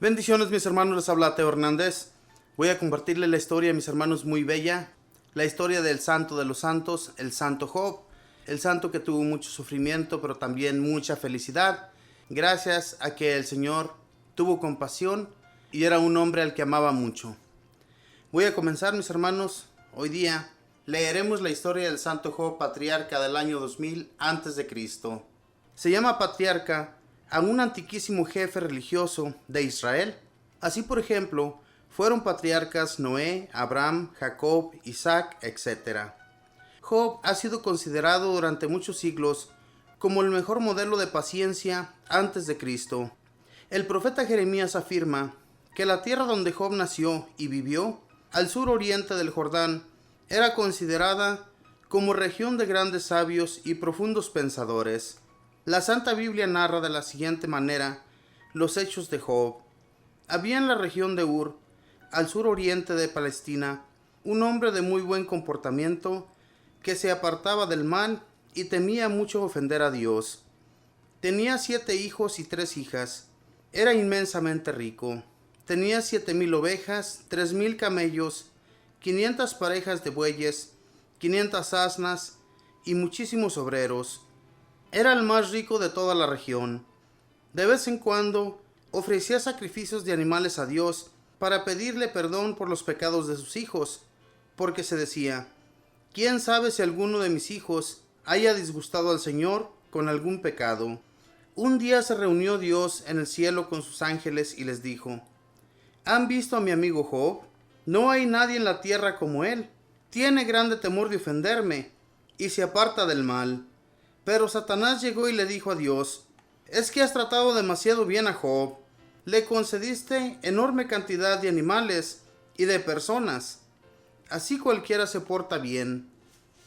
Bendiciones, mis hermanos, les habla Teo Hernández. Voy a compartirles la historia, mis hermanos, muy bella. La historia del santo de los santos, el santo Job. El santo que tuvo mucho sufrimiento, pero también mucha felicidad, gracias a que el Señor tuvo compasión y era un hombre al que amaba mucho. Voy a comenzar, mis hermanos. Hoy día leeremos la historia del santo Job, patriarca del año 2000 a.C. Se llama patriarca a un antiquísimo jefe religioso de Israel. Así, por ejemplo, fueron patriarcas Noé, Abraham, Jacob, Isaac, etc. Job ha sido considerado durante muchos siglos como el mejor modelo de paciencia antes de Cristo. El profeta Jeremías afirma que la tierra donde Job nació y vivió, al sur oriente del Jordán, era considerada como región de grandes sabios y profundos pensadores. La Santa Biblia narra de la siguiente manera los hechos de Job. Había en la región de Ur, al sur oriente de Palestina, un hombre de muy buen comportamiento que se apartaba del mal y temía mucho ofender a Dios. Tenía 7 hijos y 3 hijas. Era inmensamente rico. Tenía 7,000 ovejas, 3,000 camellos, 500 parejas de bueyes, 500 asnas y muchísimos obreros. Era el más rico de toda la región. De vez en cuando ofrecía sacrificios de animales a Dios para pedirle perdón por los pecados de sus hijos, porque se decía: ¿quién sabe si alguno de mis hijos haya disgustado al Señor con algún pecado? Un día se reunió Dios en el cielo con sus ángeles y les dijo: ¿han visto a mi amigo Job? No hay nadie en la tierra como él. Tiene grande temor de ofenderme y se aparta del mal. Pero Satanás llegó y le dijo a Dios: es que has tratado demasiado bien a Job. Le concediste enorme cantidad de animales y de personas. Así cualquiera se porta bien.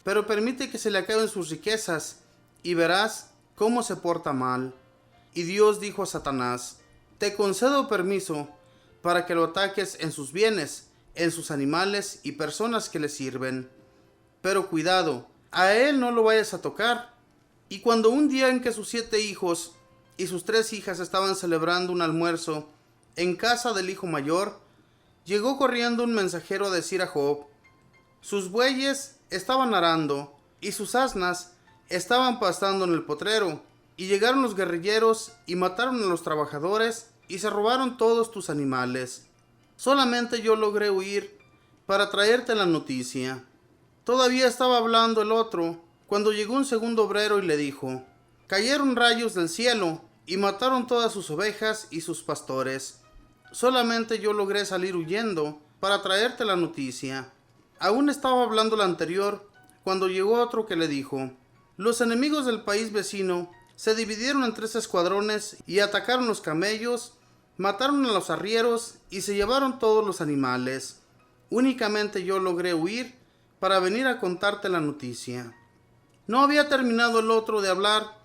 Pero permite que se le acaben sus riquezas y verás cómo se porta mal. Y Dios dijo a Satanás: te concedo permiso para que lo ataques en sus bienes, en sus animales y personas que le sirven. Pero cuidado, a él no lo vayas a tocar. Y cuando un día en que sus 7 hijos y sus 3 hijas estaban celebrando un almuerzo en casa del hijo mayor, llegó corriendo un mensajero a decir a Job: sus bueyes estaban arando y sus asnas estaban pastando en el potrero, y llegaron los guerrilleros y mataron a los trabajadores y se robaron todos tus animales. Solamente yo logré huir para traerte la noticia. Todavía estaba hablando el otro cuando llegó un segundo obrero y le dijo: cayeron rayos del cielo y mataron todas sus ovejas y sus pastores. Solamente yo logré salir huyendo para traerte la noticia. Aún estaba hablando el anterior cuando llegó otro que le dijo: los enemigos del país vecino se dividieron en 3 escuadrones y atacaron los camellos, mataron a los arrieros y se llevaron todos los animales. Únicamente yo logré huir para venir a contarte la noticia. No había terminado el otro de hablar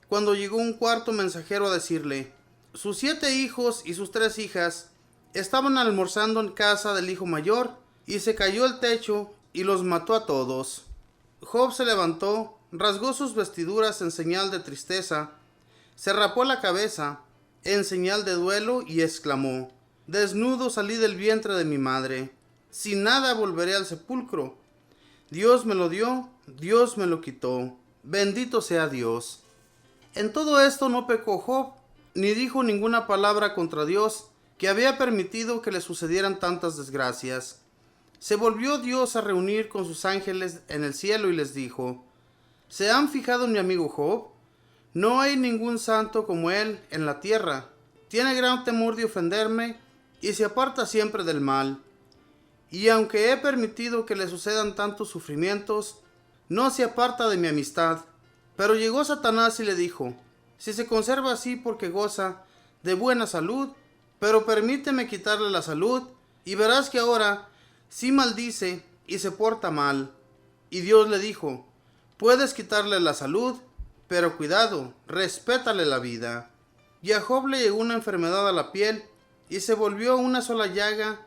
cuando llegó un cuarto mensajero a decirle: sus 7 hijos y sus 3 hijas estaban almorzando en casa del hijo mayor y se cayó el techo y los mató a todos. Job se levantó, rasgó sus vestiduras en señal de tristeza, se rapó la cabeza en señal de duelo y exclamó: desnudo salí del vientre de mi madre, sin nada volveré al sepulcro. Dios me lo dio, Dios me lo quitó. Bendito sea Dios. En todo esto no pecó Job, ni dijo ninguna palabra contra Dios, que había permitido que le sucedieran tantas desgracias. Se volvió Dios a reunir con sus ángeles en el cielo y les dijo: ¿se han fijado en mi amigo Job? No hay ningún santo como él en la tierra. Tiene gran temor de ofenderme y se aparta siempre del mal. Y aunque he permitido que le sucedan tantos sufrimientos, no se aparta de mi amistad. Pero llegó Satanás y le dijo: si se conserva así porque goza de buena salud, pero permíteme quitarle la salud, y verás que ahora sí maldice y se porta mal. Y Dios le dijo: puedes quitarle la salud, pero cuidado, respétale la vida. Y a Job le llegó una enfermedad a la piel, y se volvió una sola llaga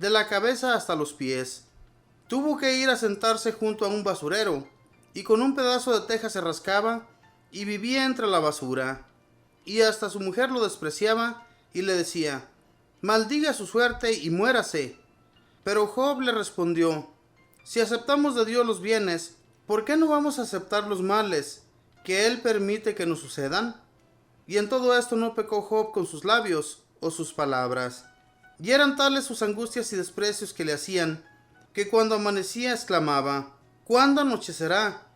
de la cabeza hasta los pies. Tuvo que ir a sentarse junto a un basurero, y con un pedazo de teja se rascaba, y vivía entre la basura. Y hasta su mujer lo despreciaba, y le decía: maldiga su suerte y muérase. Pero Job le respondió: si aceptamos de Dios los bienes, ¿por qué no vamos a aceptar los males que Él permite que nos sucedan? Y en todo esto no pecó Job con sus labios o sus palabras. Y eran tales sus angustias y desprecios que le hacían, que cuando amanecía exclamaba: ¿cuándo anochecerá?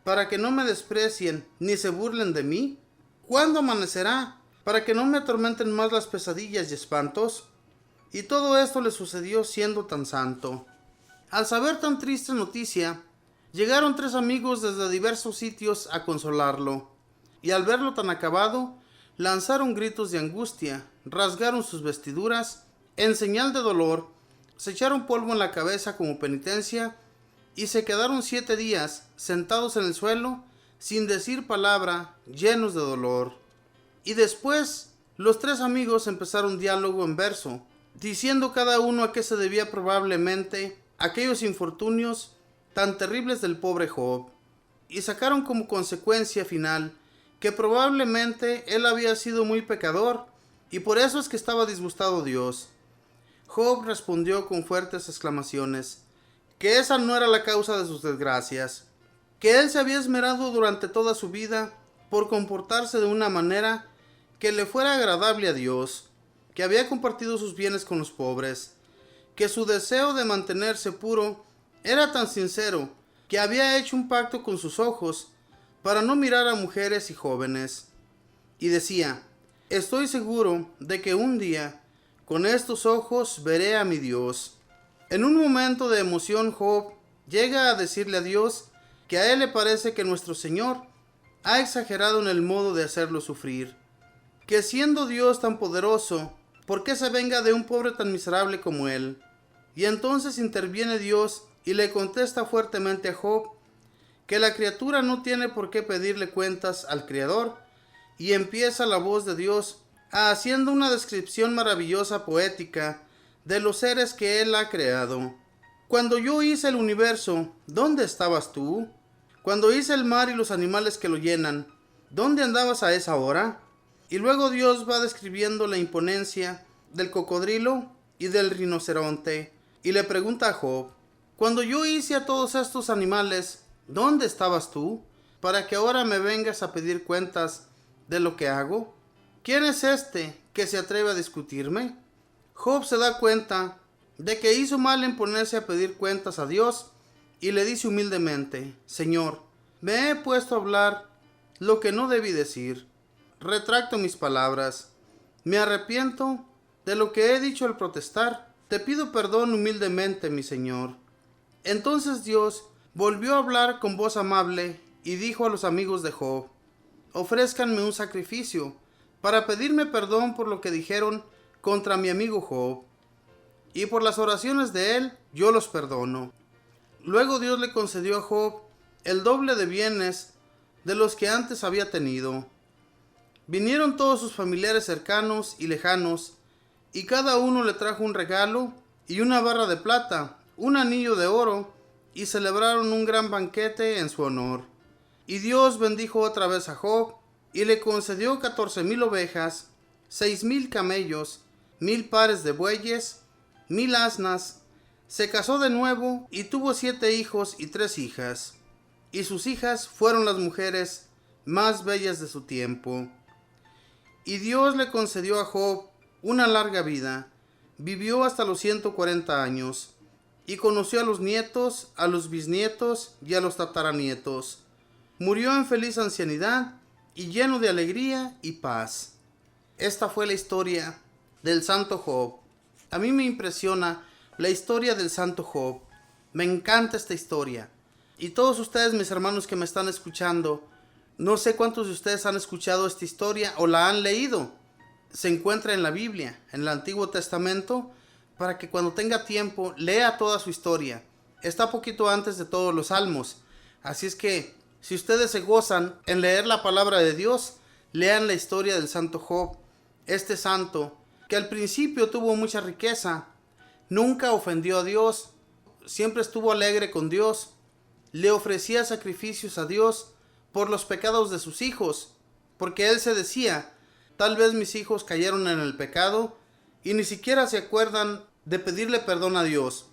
Para que no me desprecien ni se burlen de mí. ¿Cuándo amanecerá? Para que no me atormenten más las pesadillas y espantos. Y todo esto le sucedió siendo tan santo. Al saber tan triste noticia, llegaron 3 amigos desde diversos sitios a consolarlo, y al verlo tan acabado, lanzaron gritos de angustia, rasgaron sus vestiduras, en señal de dolor, se echaron polvo en la cabeza como penitencia, y se quedaron 7 días sentados en el suelo, sin decir palabra, llenos de dolor. Y después, los 3 amigos empezaron diálogo en verso, diciendo cada uno a qué se debía probablemente aquellos infortunios tan terribles del pobre Job, y sacaron como consecuencia final que probablemente él había sido muy pecador, y por eso es que estaba disgustado Dios. Job respondió con fuertes exclamaciones, que esa no era la causa de sus desgracias, que él se había esmerado durante toda su vida por comportarse de una manera que le fuera agradable a Dios, que había compartido sus bienes con los pobres, que su deseo de mantenerse puro era tan sincero que había hecho un pacto con sus ojos para no mirar a mujeres y jóvenes. Y decía: estoy seguro de que un día con estos ojos veré a mi Dios. En un momento de emoción, Job llega a decirle a Dios que a él le parece que nuestro Señor ha exagerado en el modo de hacerlo sufrir, que siendo Dios tan poderoso, ¿por qué se venga de un pobre tan miserable como él? Y entonces interviene Dios y le contesta fuertemente a Job que la criatura no tiene por qué pedirle cuentas al Creador, y empieza la voz de Dios haciendo una descripción maravillosa poética de los seres que Él ha creado. Cuando yo hice el universo, ¿dónde estabas tú? Cuando hice el mar y los animales que lo llenan, ¿dónde andabas a esa hora? Y luego Dios va describiendo la imponencia del cocodrilo y del rinoceronte, y le pregunta a Job: cuando yo hice a todos estos animales, ¿dónde estabas tú? Para que ahora me vengas a pedir cuentas de lo que hago. ¿Quién es este que se atreve a discutirme? Job se da cuenta de que hizo mal en ponerse a pedir cuentas a Dios, y le dice humildemente: Señor, me he puesto a hablar lo que no debí decir. Retracto mis palabras. Me arrepiento de lo que he dicho al protestar. Te pido perdón humildemente, mi Señor. Entonces Dios volvió a hablar con voz amable y dijo a los amigos de Job: ofrézcanme un sacrificio para pedirme perdón por lo que dijeron contra mi amigo Job, y por las oraciones de él yo los perdono. Luego Dios le concedió a Job el doble de bienes de los que antes había tenido. Vinieron todos sus familiares cercanos y lejanos, y cada uno le trajo un regalo y una barra de plata, un anillo de oro, y celebraron un gran banquete en su honor. Y Dios bendijo otra vez a Job, y le concedió 14,000 ovejas, 6,000 camellos, 1,000 pares de bueyes, 1,000 asnas. Se casó de nuevo y tuvo 7 hijos y 3 hijas. Y sus hijas fueron las mujeres más bellas de su tiempo. Y Dios le concedió a Job una larga vida. Vivió hasta los 140 años, y conoció a los nietos, a los bisnietos y a los tataranietos. Murió en feliz ancianidad y lleno de alegría y paz. Esta fue la historia del santo Job. A mí me impresiona la historia del santo Job. Me encanta esta historia. Y todos ustedes, mis hermanos que me están escuchando, no sé cuántos de ustedes han escuchado esta historia o la han leído. Se encuentra en la Biblia, en el Antiguo Testamento, para que cuando tenga tiempo lea toda su historia. Está poquito antes de todos los salmos. Así es que, si ustedes se gozan en leer la palabra de Dios, lean la historia del santo Job. Este santo, que al principio tuvo mucha riqueza, nunca ofendió a Dios, siempre estuvo alegre con Dios, le ofrecía sacrificios a Dios por los pecados de sus hijos, porque él se decía: tal vez mis hijos cayeron en el pecado y ni siquiera se acuerdan de pedirle perdón a Dios.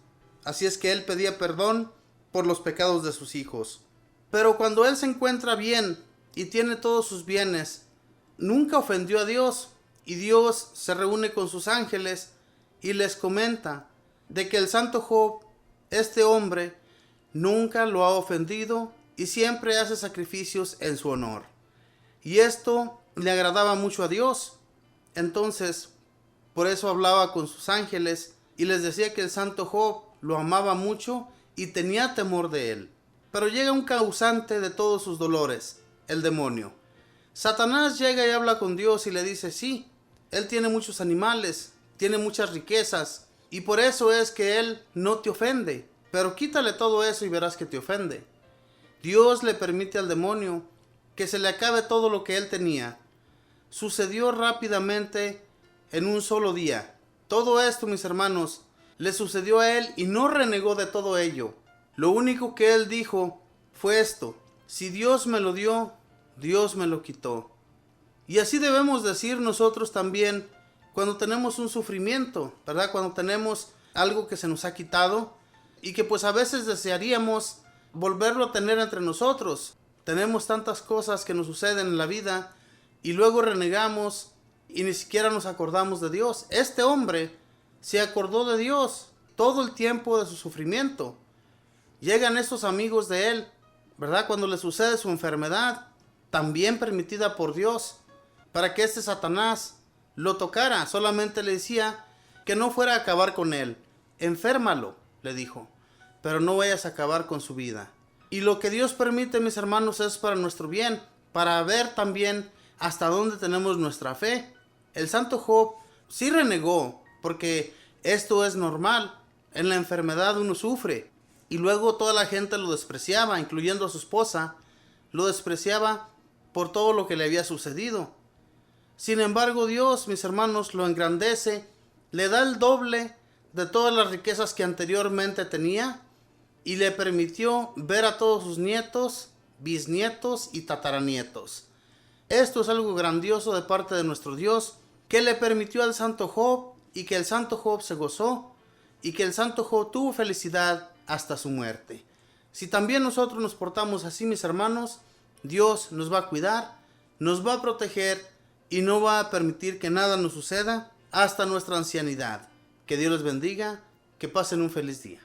Así es que él pedía perdón por los pecados de sus hijos. Pero cuando él se encuentra bien y tiene todos sus bienes, nunca ofendió a Dios, y Dios se reúne con sus ángeles y les comenta de que el santo Job, este hombre, nunca lo ha ofendido y siempre hace sacrificios en su honor. Y esto le agradaba mucho a Dios. Entonces, por eso hablaba con sus ángeles y les decía que el santo Job lo amaba mucho y tenía temor de él. Pero llega un causante de todos sus dolores, el demonio. Satanás llega y habla con Dios y le dice, sí, él tiene muchos animales, tiene muchas riquezas, y por eso es que él no te ofende. Pero quítale todo eso y verás que te ofende. Dios le permite al demonio que se le acabe todo lo que él tenía. Sucedió rápidamente en un solo día. Todo esto, mis hermanos, le sucedió a él y no renegó de todo ello. Lo único que él dijo fue esto: si Dios me lo dio, Dios me lo quitó. Y así debemos decir nosotros también cuando tenemos un sufrimiento, ¿verdad? Cuando tenemos algo que se nos ha quitado y que pues a veces desearíamos volverlo a tener entre nosotros. Tenemos tantas cosas que nos suceden en la vida y luego renegamos y ni siquiera nos acordamos de Dios. Este hombre se acordó de Dios todo el tiempo de su sufrimiento. Llegan estos amigos de él, ¿verdad? Cuando le sucede su enfermedad, también permitida por Dios, para que este Satanás lo tocara. Solamente le decía que no fuera a acabar con él. Enférmalo, le dijo, pero no vayas a acabar con su vida. Y lo que Dios permite, mis hermanos, es para nuestro bien, para ver también hasta dónde tenemos nuestra fe. El santo Job sí renegó, porque esto es normal. En la enfermedad uno sufre. Y luego toda la gente lo despreciaba, incluyendo a su esposa. Lo despreciaba por todo lo que le había sucedido. Sin embargo, Dios, mis hermanos, lo engrandece, le da el doble de todas las riquezas que anteriormente tenía y le permitió ver a todos sus nietos, bisnietos y tataranietos. Esto es algo grandioso de parte de nuestro Dios, que le permitió al santo Job, y que el santo Job se gozó y que el santo Job tuvo felicidad hasta su muerte. Si también nosotros nos portamos así, mis hermanos, Dios nos va a cuidar, nos va a proteger y no va a permitir que nada nos suceda hasta nuestra ancianidad. Que Dios les bendiga, que pasen un feliz día.